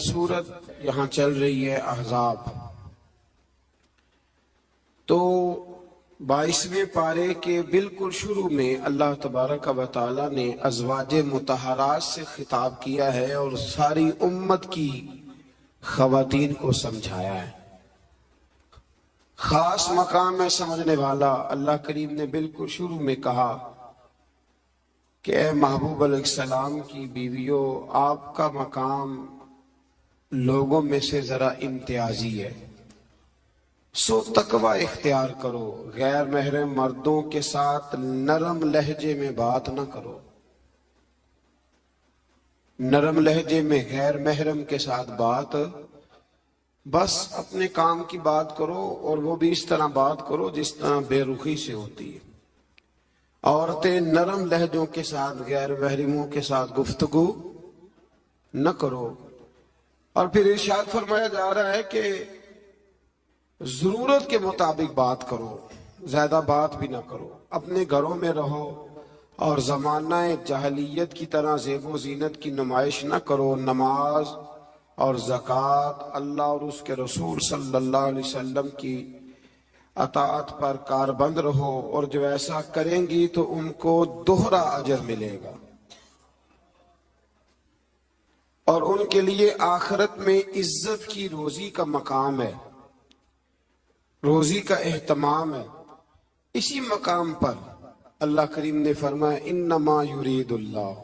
सूरत यहाँ चल रही है अहज़ाब। तो 22वें पारे के बिल्कुल शुरू में अल्लाह तबारक व तआला ने अज़वाजे मुतहरात से खिताब किया है और सारी उम्मत की ख़वातीन को समझाया है। खास मकाम है समझने वाला। अल्लाह करीम ने बिल्कुल शुरू में कहा कि ए महबूब अलैहिस्सलाम की बीवियों, आपका मकाम लोगों में से जरा इम्तियाजी है, सो तकवा इख्तियार करो। गैर महरम मर्दों के साथ नरम लहजे में बात न करो। नरम लहजे में गैर महरम के साथ बात, बस अपने काम की बात करो और वो भी इस तरह बात करो जिस तरह बेरुखी से होती है। औरतें नरम लहजों के साथ गैर महरमों के साथ गुफ्तगू न करो। और फिर इरशाद फरमाया जा रहा है कि जरूरत के मुताबिक बात करो, ज्यादा बात भी ना करो। अपने घरों में रहो और जमाना जहलियत की तरह ज़ेबो ज़ीनत की नुमाइश न करो। नमाज और ज़कात, अल्लाह और उसके रसूल सल्लल्लाहु अलैहि वसल्लम की अताअत पर कारबंद रहो, और जो ऐसा करेंगी तो उनको दोहरा अजर मिलेगा और उनके लिए आखिरत में इज्जत की रोजी का मकाम है, रोजी का एहतमाम है। इसी मकाम पर अल्लाह करीम ने फरमाया, इन्नमा युरीदुल्लाह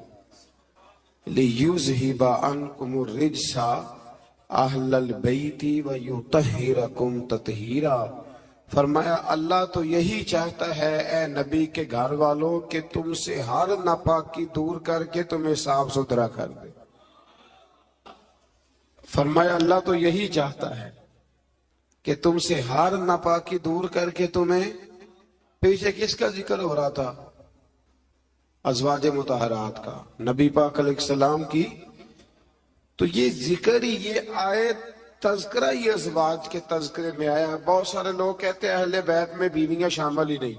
लियुज़हिबा अन्कुमुर रिज्सा अहलल बैति व युतहिरकुम ततहीरा। फरमाया अल्लाह तो यही चाहता है ए नबी के घर वालों कि तुमसे हर नापाकी दूर करके तुम्हें साफ सुथरा कर दे। फरमाया अल्लाह तो यही चाहता है कि तुमसे हर नापाकी दूर करके तुम्हें, पीछे किसका जिक्र हो रहा था? अज़वाजे मुतहरात का, नबी पाक अलैहिस्सलाम की। तो ये जिक्र ही, ये आयत तज़किरा ही अज़वाज के तज़किरे में आया। बहुत सारे लोग कहते हैं अहले बैत में बीवियां शामिल ही नहीं,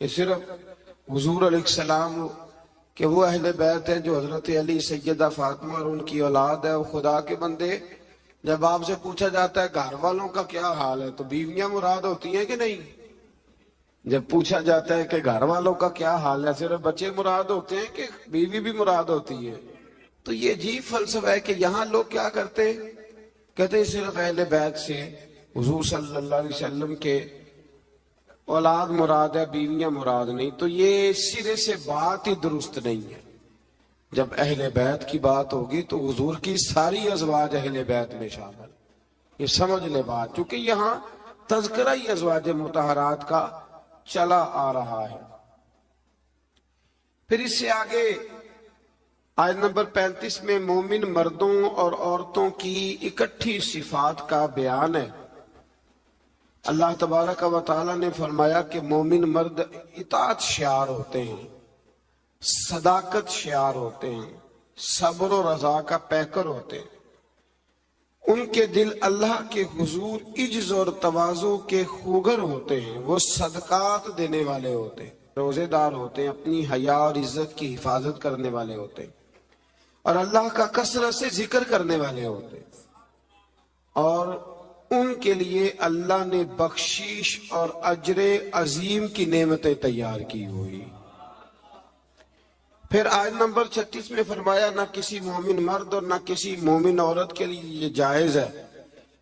ये सिर्फ हुजूर अलैहिस्सलाम कि वो अहले बैत हैं जो हजरत अली, सैयदा फातिमा और उनकी औलाद है, वो खुदा के बंदे। जब आपसे पूछा जाता है घर वालों का क्या हाल है, तो बीवियां मुराद होती हैं कि नहीं? जब पूछा जाता है कि घर वालों का क्या हाल है, सिर्फ बच्चे मुराद होते हैं कि बीवी भी मुराद होती है? तो ये अजीब फलसफा है कि यहाँ लोग क्या करते हैं, कहते हैं सिर्फ अहले बैत से हुजूर सल्लल्लाहु अलैहि वसल्लम के औलाद मुराद है, बीवियां मुराद नहीं। तो ये सिरे से बात ही दुरुस्त नहीं है। जब अहले बैत की बात होगी तो हुजूर की सारी अज़वाज अहले बैत में शामिल, ये समझ ले बात। चूंकि यहाँ तज़किरा ही अज़वाजे मुतहरात का चला आ रहा है। फिर इससे आगे आयत नंबर 35 में मोमिन मर्दों और औरतों की इकट्ठी सिफात का बयान है। अल्लाह तबारक व तआला ने फरमाया कि मोमिन मर्द इताअत शियार होते हैं, सदाकत शियार होते हैं, सब्र और रज़ा का पैकर होते हैं। उनके दिल अल्लाह के हुजूर इज्ज और तवाज़ु के खूगर होते हैं। वो सदकात देने वाले होते हैं, रोजेदार होते हैं, अपनी हया और इज्जत की हिफाजत करने वाले होते हैं, और अल्लाह का कसरत से जिक्र करने वाले होते हैं। और उनके लिए अल्लाह ने बख्शीश और अजरे अजीम की नेमतें तैयार की हुई। फिर आयत नंबर 36 में फरमाया, ना किसी मोमिन मर्द और ना किसी मोमिन औरत के लिए ये जायज है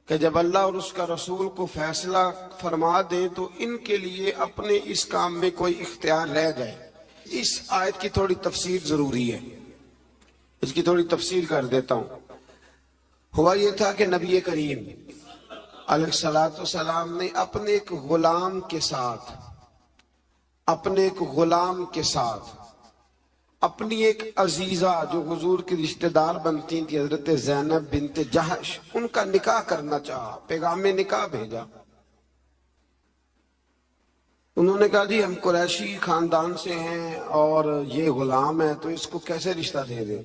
कि जब अल्लाह और उसका रसूल को फैसला फरमा दे तो इनके लिए अपने इस काम में कोई इख्तियार रह जाए। इस आयत की थोड़ी तफसीर जरूरी है, इसकी थोड़ी तफसीर कर देता हूं। हुआ ये था कि नबी करीम अलैहिस्सलातु वस्सलाम ने अपने एक गुलाम के साथ अपनी एक अजीजा जो हुजूर की रिश्तेदार बनती थी, हजरत ज़ैनब बिन्त जहश, उनका निकाह करना चाहा, पैगाम निकाह भेजा। उन्होंने कहा जी हम कुरैशी खानदान से हैं और ये गुलाम है, तो इसको कैसे रिश्ता दे दे।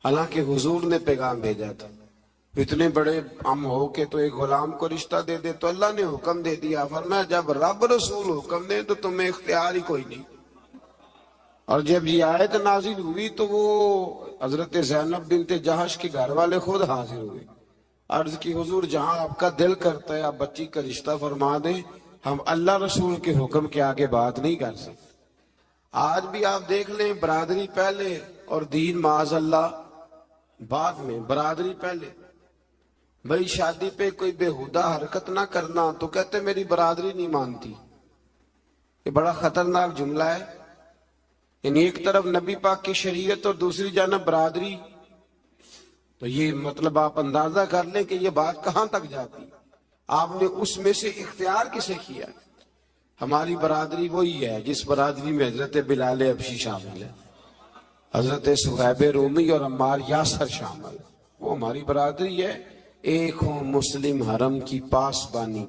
हालांकि हुजूर ने पैगाम भेजा था, इतने बड़े हम हो के तो एक गुलाम को रिश्ता दे दे। तो अल्लाह ने हुक्म दे दिया, फरमाया जब रब रसूल हुक्म दे तो तुम्हें इख्तियार ही कोई नहीं। اور جب یہ آیت نازل ہوئی تو وہ حضرت زینب بنت جہش کے گھر والے خود حاضر ہوئے، عرض کی حضور جہاں آپ کا دل کرتا ہے آپ بچی کا رشتہ فرما دیں، ہم اللہ رسول کے حکم کے آگے بات نہیں کر سکتے۔ آج بھی آپ دیکھ لیں، برادری پہلے اور دین معاذ اللہ بعد میں۔ برادری پہلے، بھائی شادی پہ کوئی بےہودہ حرکت نہ کرنا تو کہتے میری برادری نہیں مانتی۔ یہ بڑا خطرناک جملہ ہے، یعنی ایک طرف نبی پاک کی شریعت اور دوسری جانب برادری، تو یہ مطلب آپ اندازہ کر لیں کہ یہ بات کہاں تک جاتی۔ آپ نے اس میں سے اختیار کسے کیا؟ ہماری برادری وہی ہے جس برادری میں حضرت بلال حبشی شامل ہے، حضرت صہیب رومی اور عمار یاسر شامل، وہ ہماری برادری ہے۔ ایک ہوں مسلم حرم کی پاسبانی